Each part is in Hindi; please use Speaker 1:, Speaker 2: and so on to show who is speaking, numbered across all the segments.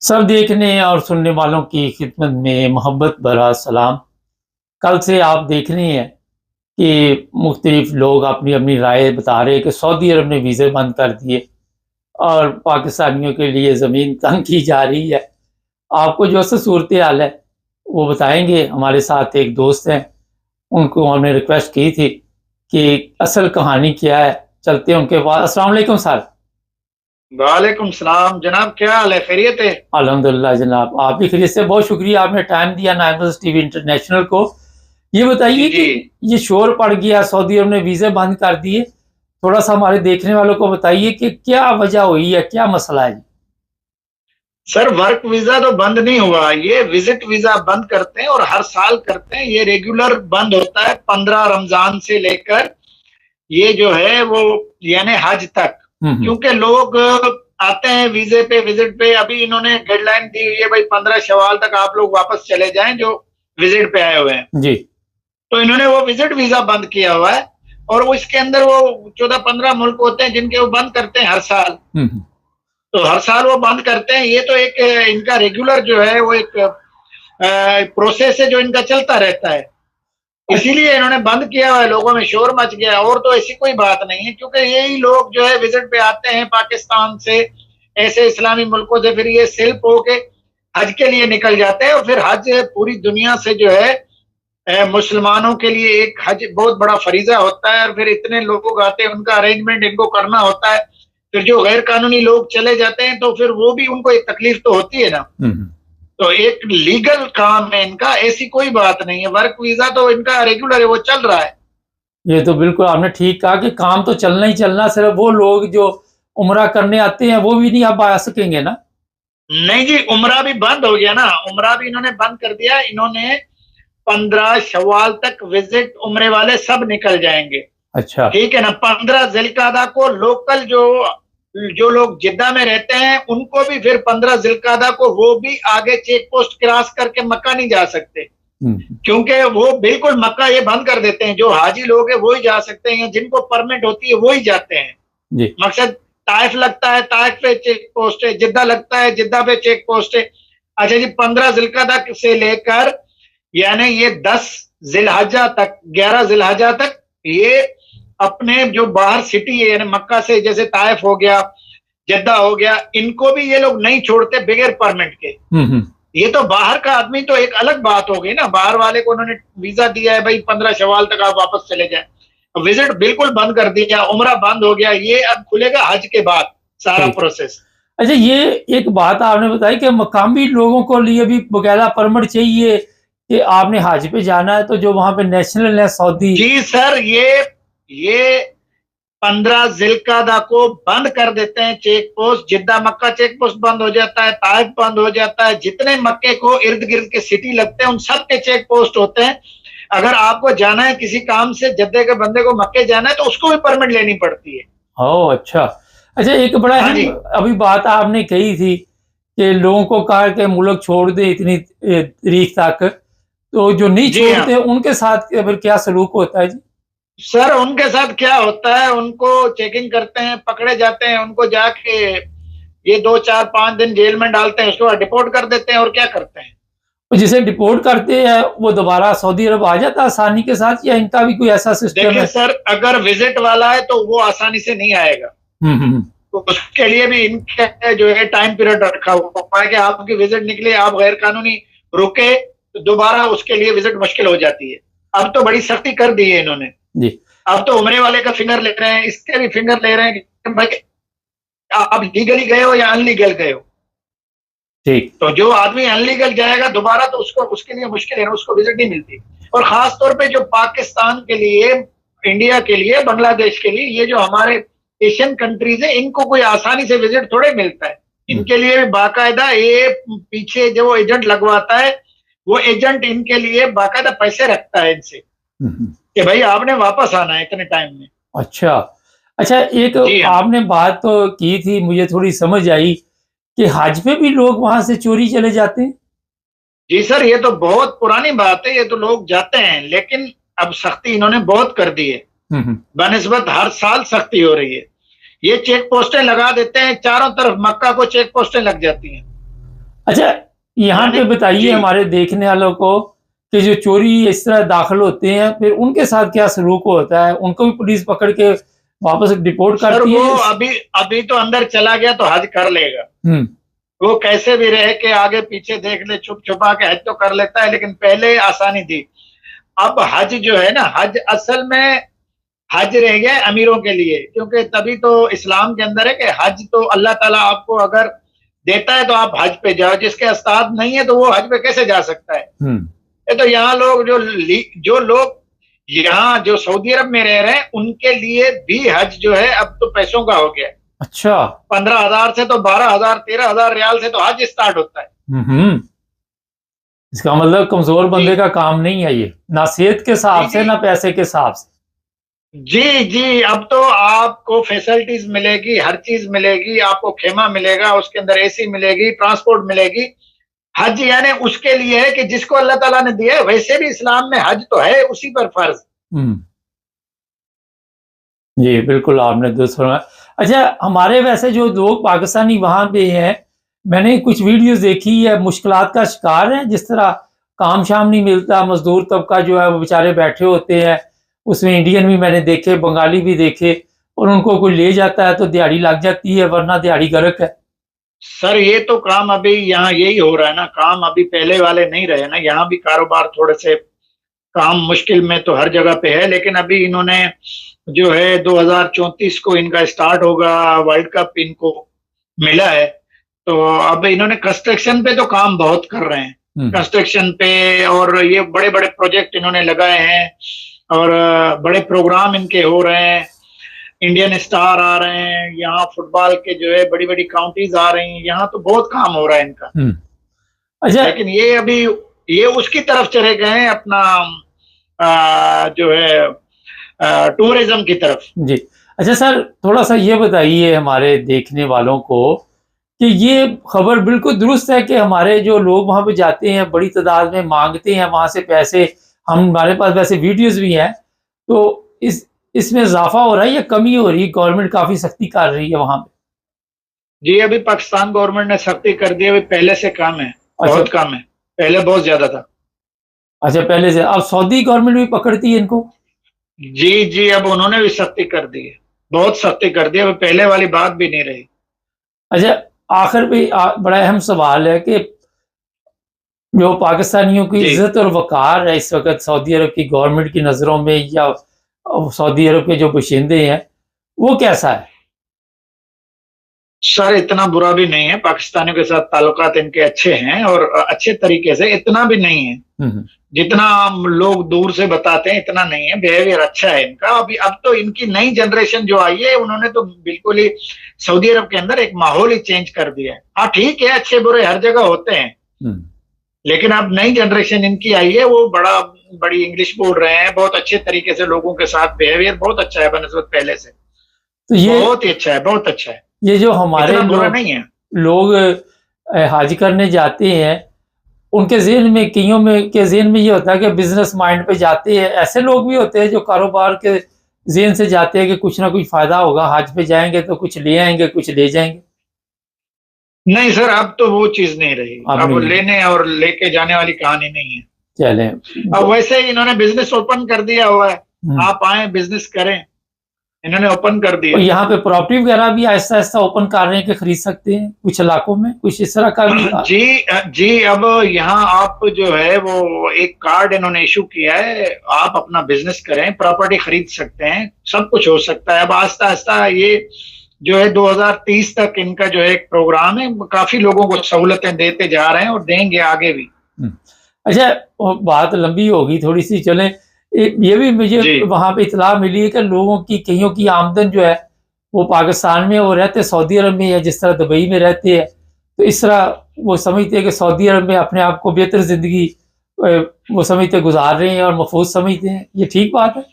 Speaker 1: सब देखने और सुनने वालों की खिदमत में मोहब्बत भरा सलाम। कल से आप देख रहे हैं कि मुख्तलिफ लोग अपनी अपनी राय बता रहे हैं कि सऊदी अरब ने वीज़े बंद कर दिए और पाकिस्तानियों के लिए ज़मीन तंग की जा रही है। आपको जो सा सूरत हाल है वो बताएंगे। हमारे साथ एक दोस्त हैं, उनको हमने रिक्वेस्ट की थी कि असल कहानी क्या है। चलते हैं उनके पास। अस्सलाम वालेकुम सर।
Speaker 2: वालेकुम सलाम जनाब, क्या हाल है? खैरियत है?
Speaker 1: अल्हम्दुलिल्लाह जनाब, आप भी खैरियत से। बहुत शुक्रिया आपने टाइम दिया नाइमर्स टीवी इंटरनेशनल को। ये
Speaker 2: जी
Speaker 1: बताइए
Speaker 2: जी।
Speaker 1: कि ये शोर पड़ गया, सऊदी अरब ने वीज़े बंद कर दिए। थोड़ा सा हमारे देखने वालों को बताइए कि क्या वजह हुई है, क्या मसला है?
Speaker 2: सर, वर्क वीजा तो बंद नहीं हुआ, ये विजिट वीजा बंद करते हैं और हर साल करते हैं। ये रेगुलर बंद होता है 15 रमजान से लेकर ये जो है वो यानी हज तक।
Speaker 1: हम्म।
Speaker 2: क्योंकि लोग आते हैं वीजे पे, विजिट पे। अभी इन्होंने गाइडलाइन दी हुई है भाई 15 शवाल तक आप लोग वापस चले जाएं जो विजिट पे आए हुए हैं।
Speaker 1: जी।
Speaker 2: तो इन्होंने वो विजिट वीजा बंद किया हुआ है और वो इसके अंदर वो 14-15 मुल्क होते हैं जिनके वो बंद करते हैं हर साल।
Speaker 1: हम्म।
Speaker 2: तो हर साल वो बंद करते हैं। ये तो एक इनका रेगुलर जो है वो एक प्रोसेस है जो इनका चलता रहता है। इसीलिए इन्होंने बंद किया हुआ है। लोगों में शोर मच गया, और तो ऐसी कोई बात नहीं है। क्योंकि यही लोग जो है विजिट पे आते हैं पाकिस्तान से, ऐसे इस्लामी मुल्कों से, फिर ये सिल्प होके हज के लिए निकल जाते हैं। और फिर हज पूरी दुनिया से जो है मुसलमानों के लिए एक हज बहुत बड़ा फरीजा होता है। और फिर इतने लोग आते हैं, उनका अरेंजमेंट इनको करना होता है। फिर जो गैर कानूनी लोग चले जाते हैं तो फिर वो भी उनको एक तकलीफ तो होती है ना।
Speaker 1: हम्म।
Speaker 2: तो एक लीगल काम है इनका, ऐसी कोई बात नहीं है। वर्क वीजा तो इनका रेगुलर है, वो चल रहा है।
Speaker 1: ये तो बिल्कुल आपने ठीक कहा कि काम तो चलना ही चलना। सिर्फ वो लोग जो उम्रा करने आते हैं वो भी नहीं अब आ सकेंगे ना।
Speaker 2: नहीं जी, उमरा भी बंद हो गया ना। उमरा भी इन्होंने बंद कर दिया। इन्होंने 15 शवाल तक विजिट उम्रे वाले सब निकल जाएंगे।
Speaker 1: अच्छा।
Speaker 2: ठीक है ना। 15 जिलकादा को लोकल जो जो लोग जिद्दा में रहते हैं उनको भी फिर 15 जिलकादा को वो भी आगे चेक पोस्ट क्रॉस करके मक्का नहीं जा सकते।
Speaker 1: हम्म।
Speaker 2: क्योंकि वो बिल्कुल मक्का ये बंद कर देते हैं। जो हाजी लोग हैं वो ही जा सकते हैं, जिनको परमिट होती है वो ही जाते हैं।
Speaker 1: जी।
Speaker 2: मकसद ताइफ लगता है, ताइफ पे चेक पोस्ट है। जिद्दा लगता है, जिद्दा पे चेक पोस्ट है। अच्छा जी, 15 जिलकदा से लेकर यानी ये 10 जिलहजा तक, 11 जिलहजा तक ये अपने जो बाहर सिटी है यानी मक्का से, जैसे ताइफ हो गया, जिद्दा हो गया, इनको भी ये लोग नहीं छोड़ते बगैर परमिट के। ये तो बाहर का आदमी तो एक अलग बात हो गई ना। बाहर वाले को उन्होंने वीजा दिया है भाई 15 शवाल तक आप वापस चले जाएं। विजिट बिल्कुल बंद कर दिया, उम्रा बंद हो गया। ये अब खुलेगा हज के बाद सारा प्रोसेस।
Speaker 1: अच्छा, ये एक बात आपने बताई कि मकामी लोगों को लिए भी बकायदा परमिट चाहिए कि आपने हज पे जाना है, तो जो वहां पे नेशनल है सऊदी।
Speaker 2: जी सर, ये 15 जिलकादा को बंद कर देते हैं चेक पोस्ट। जिद्दा मक्का चेक पोस्ट बंद हो जाता है, ताइफ बंद हो जाता है। जितने मक्के को इर्द गिर्द के सिटी लगते हैं उन सब के चेक पोस्ट होते हैं। अगर आपको जाना है किसी काम से, जद्दे के बंदे को मक्के जाना है तो उसको भी परमिट लेनी पड़ती है।
Speaker 1: ओह अच्छा। अच्छा, एक बड़ा
Speaker 2: हाँ जी।
Speaker 1: अभी बात आपने कही थी कि लोगों को कहा कि मुल्क छोड़ दे इतनी तारीख तक, तो जो नहीं
Speaker 2: जी हाँ
Speaker 1: छोड़ते उनके साथ फिर क्या सलूक होता है जी?
Speaker 2: सर, उनके साथ क्या होता है, उनको चेकिंग करते हैं, पकड़े जाते हैं, उनको जाके ये 2-4-5 दिन जेल में डालते हैं, उसके बाद डिपोर्ट कर देते हैं। और क्या करते हैं?
Speaker 1: तो जिसे डिपोर्ट करते हैं वो दोबारा सऊदी अरब आ जाता है आसानी के साथ, या इनका भी कोई ऐसा सिस्टम
Speaker 2: देखिए
Speaker 1: है?
Speaker 2: सर, अगर विजिट वाला है तो वो आसानी से नहीं आएगा।
Speaker 1: हम्म।
Speaker 2: तो उसके लिए भी इनके जो है टाइम पीरियड रखा हुआ है कि आपकी विजिट निकले, आप गैर कानूनी रुके तो दोबारा उसके लिए विजिट मुश्किल हो जाती है। अब तो बड़ी सख्ती कर दी है इन्होंने
Speaker 1: जी।
Speaker 2: अब तो उम्रे वाले का फिंगर ले रहे हैं, इसके भी फिंगर ले रहे हैं कि भाई आप लीगली गए हो या अनलीगल गए हो।
Speaker 1: ठीक।
Speaker 2: तो जो आदमी अनलीगल जाएगा दोबारा तो उसको, उसके लिए मुश्किल है ना, उसको विजिट नहीं मिलती। और खास तौर पे जो पाकिस्तान के लिए, इंडिया के लिए, बांग्लादेश के लिए, ये जो हमारे एशियन कंट्रीज है, इनको कोई आसानी से विजिट थोड़े मिलता है। इनके लिए भी बाकायदा ये पीछे जो एजेंट लगवाता है, वो एजेंट इनके लिए बाकायदा पैसे रखता है इनसे कि भाई आपने वापस आना है इतने टाइम में।
Speaker 1: अच्छा। अच्छा, एक आपने बात तो की थी, मुझे थोड़ी समझ आई कि हज पे भी लोग वहां से चोरी चले जाते हैं।
Speaker 2: जी सर, ये तो बहुत पुरानी बात है। ये तो लोग जाते हैं, लेकिन अब सख्ती इन्होंने बहुत कर दी है। बनिस्बत हर साल सख्ती हो रही है। ये चेक पोस्टें लगा देते हैं चारों तरफ, मक्का को चेक पोस्टें लग जाती हैं।
Speaker 1: अच्छा, यहाँ पे बताइए
Speaker 2: जी
Speaker 1: हमारे देखने वालों को कि जो चोरी इस तरह दाखिल होते हैं, फिर उनके साथ क्या सलूक होता है? उनको भी पुलिस पकड़ के वापस डिपोर्ट
Speaker 2: सर,
Speaker 1: करती
Speaker 2: वो
Speaker 1: है?
Speaker 2: अभी अभी तो अंदर चला गया तो हज कर लेगा।
Speaker 1: हुँ,
Speaker 2: वो कैसे भी रह के आगे पीछे देख ले, छुप छुपा के हज तो कर लेता है, लेकिन पहले आसानी थी। अब हज जो है ना, हज असल में हज रह गया है अमीरों के लिए, क्योंकि तभी तो इस्लाम के अंदर है कि हज तो अल्लाह ताला आपको अगर देता है तो आप हज पे जाओ, जिसके अस्ताद नहीं है तो वो हज पे कैसे जा सकता है।
Speaker 1: हुँ,
Speaker 2: ये तो यहाँ लोग जो लोग यहाँ जो सऊदी अरब में रह रहे हैं उनके लिए भी हज जो है अब तो पैसों का हो गया है।
Speaker 1: अच्छा।
Speaker 2: 15,000 से तो 12,000 13,000 रियाल से तो हज स्टार्ट होता है।
Speaker 1: हुँ। इसका मतलब कमज़ोर बंदे
Speaker 2: जी
Speaker 1: का काम नहीं है ये, ना सेहत के हिसाब
Speaker 2: जी
Speaker 1: से,
Speaker 2: जी
Speaker 1: ना पैसे के हिसाब से।
Speaker 2: जी जी, अब तो आपको फैसिलिटीज मिलेगी, हर चीज मिलेगी, आपको खेमा मिलेगा, उसके अंदर एसी मिलेगी, ट्रांसपोर्ट मिलेगी। हज यानी उसके लिए है कि जिसको अल्लाह ताला ने दिया है। वैसे भी इस्लाम में हज तो है उसी पर फर्ज।
Speaker 1: हुँ। जी, बिल्कुल आपने दुरुस्त फरमाया। अच्छा, हमारे वैसे जो लोग पाकिस्तानी वहाँ पे हैं, मैंने कुछ वीडियोज़ देखी है, मुश्किलात का शिकार हैं, जिस तरह काम-शाम नहीं मिलता, मज़दूर तबका जो है वो बेचारे बैठे होते हैं। उसमें इंडियन भी मैंने देखे, बंगाली भी देखे, और उनको कोई ले जाता है तो दिहाड़ी लग जाती है, वरना दिहाड़ी गरक है।
Speaker 2: सर, ये तो काम अभी यहाँ यही हो रहा है ना, काम अभी पहले वाले नहीं रहे ना। यहाँ भी कारोबार थोड़े से काम मुश्किल में तो हर जगह पे है, लेकिन अभी इन्होंने जो है 2034 को इनका स्टार्ट होगा, वर्ल्ड कप इनको मिला है। तो अब इन्होंने कंस्ट्रक्शन पे तो काम बहुत कर रहे हैं,
Speaker 1: हुँ,
Speaker 2: कंस्ट्रक्शन पे, और ये बड़े बड़े प्रोजेक्ट इन्होंने लगाए हैं, और बड़े प्रोग्राम इनके हो रहे हैं। इंडियन स्टार आ रहे हैं यहाँ, फुटबॉल के जो है बड़ी बड़ी काउंटीज आ रही हैं यहाँ, तो बहुत काम हो रहा है इनका।
Speaker 1: हुँ। अच्छा।
Speaker 2: लेकिन ये अभी ये उसकी तरफ चले गए हैं, अपना जो है टूरिज्म की तरफ।
Speaker 1: जी। अच्छा सर, थोड़ा-सा ये बताइए हमारे देखने वालों को कि ये खबर बिल्कुल दुरुस्त है कि हमारे जो लोग वहाँ पे जाते हैं, बड़ी तादाद में माँगते हैं वहाँ से पैसे, हमारे पास वैसे वीडियोज़ भी हैं, तो इसमें इज़ाफ़ा हो रहा है या कमी हो रही है? गवर्नमेंट काफ़ी सख्ती कर रही है वहाँ पे?
Speaker 2: जी, अभी पाकिस्तान गवर्नमेंट ने सख्ती कर दी है, अभी पहले से कम है,
Speaker 1: अच्छा,
Speaker 2: बहुत कम है। पहले बहुत ज्यादा था।
Speaker 1: अच्छा पहले से। अब सऊदी गवर्नमेंट भी पकड़ती है इनको?
Speaker 2: जी जी, अब उन्होंने भी सख्ती कर दी है, बहुत सख्ती कर दी है, अब पहले वाली बात भी नहीं रही।
Speaker 1: अच्छा, आखिर में बड़ा अहम सवाल है कि जो पाकिस्तानियों की
Speaker 2: जी
Speaker 1: इज़्ज़त और वक़ार है इस वक़्त सऊदी अरब की गवर्नमेंट की नज़रों में, या सऊदी अरब के जो बाशिंदे हैं, वो कैसा है?
Speaker 2: सर, इतना बुरा भी नहीं है, पाकिस्तानियों के साथ ताल्लुकात इनके अच्छे हैं, और अच्छे तरीके से, इतना भी नहीं है
Speaker 1: हुँ, हुँ।
Speaker 2: जितना लोग दूर से बताते हैं, इतना नहीं है। बिहेवियर अच्छा है इनका। अभी अब तो इनकी नई जनरेशन जो आई है, उन्होंने तो बिल्कुल ही सऊदी अरब के अंदर एक माहौल ही चेंज कर दिया है। हाँ ठीक है, अच्छे बुरे हर जगह होते हैं,
Speaker 1: हुँ।
Speaker 2: लेकिन अब नई जनरेशन इनकी आई है, वो बड़ी इंग्लिश बोल रहे हैं, बहुत अच्छे तरीके से लोगों के साथ बिहेवियर बहुत अच्छा है बनस्बत पहले से।
Speaker 1: तो
Speaker 2: बहुत ही अच्छा है, बहुत अच्छा है,
Speaker 1: ये जो हमारे
Speaker 2: इतना बुरा नहीं है।
Speaker 1: लोग हज करने जाते हैं, उनके ज़हन में, कइयों में के ज़हन में ये होता है कि बिज़नेस माइंड पे जाते हैं। ऐसे लोग भी होते हैं जो कारोबार के ज़हन से जाते हैं कि कुछ ना कुछ फ़ायदा होगा, हज पे जाएँगे तो कुछ ले आएँगे, कुछ ले जाएँगे।
Speaker 2: नहीं सर, अब तो वो चीज नहीं रही।
Speaker 1: अब
Speaker 2: अब
Speaker 1: नहीं,
Speaker 2: लेने और लेके जाने वाली कहानी नहीं है।
Speaker 1: चलें।
Speaker 2: अब वैसे ही इन्होंने बिजनेस ओपन कर दिया हुआ है,
Speaker 1: हुँ।
Speaker 2: आप आए बिजनेस करें, इन्होंने ओपन कर दिया।
Speaker 1: और यहाँ पे प्रॉपर्टी वगैरह भी आहिस्ता-आहिस्ता ओपन कर रहे हैं कि खरीद सकते हैं कुछ इलाकों में, कुछ इस तरह का भी
Speaker 2: जी जी, अब यहाँ आप जो है वो एक कार्ड इन्होंने इशू किया है, आप अपना बिजनेस करें, प्रॉपर्टी खरीद सकते हैं, सब कुछ हो सकता है। अब आहिस्ता आहिस्ता ये जो है 2030 तक इनका जो है एक प्रोग्राम है, काफी लोगों को सहूलतें देते जा रहे हैं और देंगे आगे भी।
Speaker 1: हुँ। अच्छा, बात लंबी होगी थोड़ी-सी, चलें। ये भी मुझे
Speaker 2: जी
Speaker 1: वहाँ पे इत्तला मिली है कि लोगों की, कइयों की आमदन जो है वो पाकिस्तान में, वो रहते सऊदी अरब में है, जिस तरह दुबई में रहते हैं। तो इस तरह वो समझते हैं कि सऊदी अरब में अपने आप को बेहतर ज़िंदगी वो समझते गुज़ार रहे हैं और महफूज़ समझते हैं। ये ठीक बात है?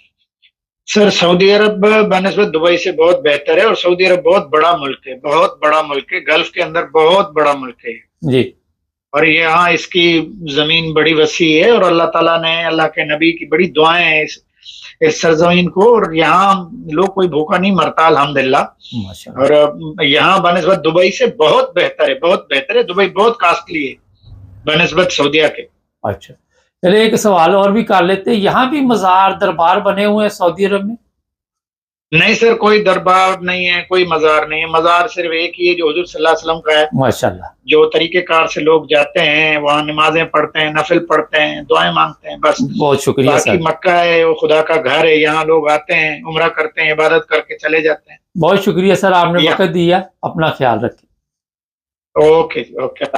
Speaker 2: सर, सऊदी अरब बनस्बत दुबई से बहुत बेहतर है, और सऊदी अरब बहुत बड़ा मुल्क है, बहुत बड़ा मुल्क है, गल्फ के अंदर बहुत बड़ा मुल्क है।
Speaker 1: जी।
Speaker 2: और यहाँ इसकी जमीन बड़ी वसी है, और अल्लाह ताला ने, अल्लाह के नबी की बड़ी दुआएं हैं इस सरजमीन को, और यहाँ लोग कोई भूखा नहीं मरता अल्हम्दुलिल्लाह।
Speaker 1: माशाल्लाह।
Speaker 2: और यहाँ बनिस्बत दुबई से बहुत बेहतर है, बहुत बेहतर है। दुबई बहुत कॉस्टली है बनिस्बत सऊदीया के।
Speaker 1: अच्छा, चलिए एक सवाल और भी कर लेते हैं, यहाँ भी मज़ार दरबार बने हुए हैं सऊदी अरब में?
Speaker 2: नहीं सर, कोई दरबार नहीं है, कोई मज़ार नहीं है। मज़ार सिर्फ एक ही है जो हुजूर सल्लल्लाहु अलैहि वसल्लम का है,
Speaker 1: माशाल्लाह।
Speaker 2: जो तरीक़ेकार से लोग जाते हैं, वहाँ नमाज़ें पढ़ते हैं, नफ़िल पढ़ते हैं, दुआएँ माँगते हैं, बस।
Speaker 1: बहुत शुक्रिया
Speaker 2: बाकी
Speaker 1: सर।
Speaker 2: मक्का है, वो खुदा का घर है, यहाँ लोग आते हैं, उम्रा करते हैं, इबादत करके चले जाते हैं।
Speaker 1: बहुत शुक्रिया सर, आपने
Speaker 2: या।
Speaker 1: वक़्त दिया। अपना ख्याल रखें।
Speaker 2: ओके जी, ओके।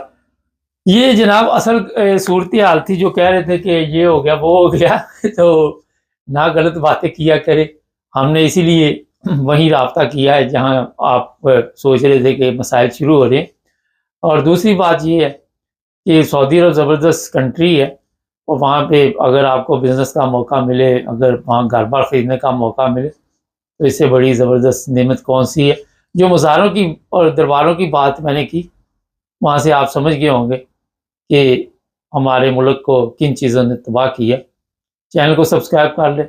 Speaker 1: ये जनाब असल सूरत-ए-हाल थी, जो कह रहे थे कि ये हो गया, वो हो गया तो ना गलत बातें किया करें। हमने इसीलिए वहीं राब्ता किया है जहाँ आप सोच रहे थे कि मसाइल शुरू हो रहे हैं। और दूसरी बात ये है कि सऊदी अरब ज़बरदस्त कंट्री है, और वहाँ पे अगर आपको बिज़नेस का मौका मिले, अगर वहाँ घर-बार ख़रीदने का मौका मिले, तो इससे बड़ी ज़बरदस्त नेमत कौन-सी है। जो मज़ारों की और दरबारों की बात मैंने की, वहाँ से आप समझ गए होंगे कि हमारे मुल्क को किन चीज़ों ने तबाह किया। चैनल को सब्सक्राइब कर लें।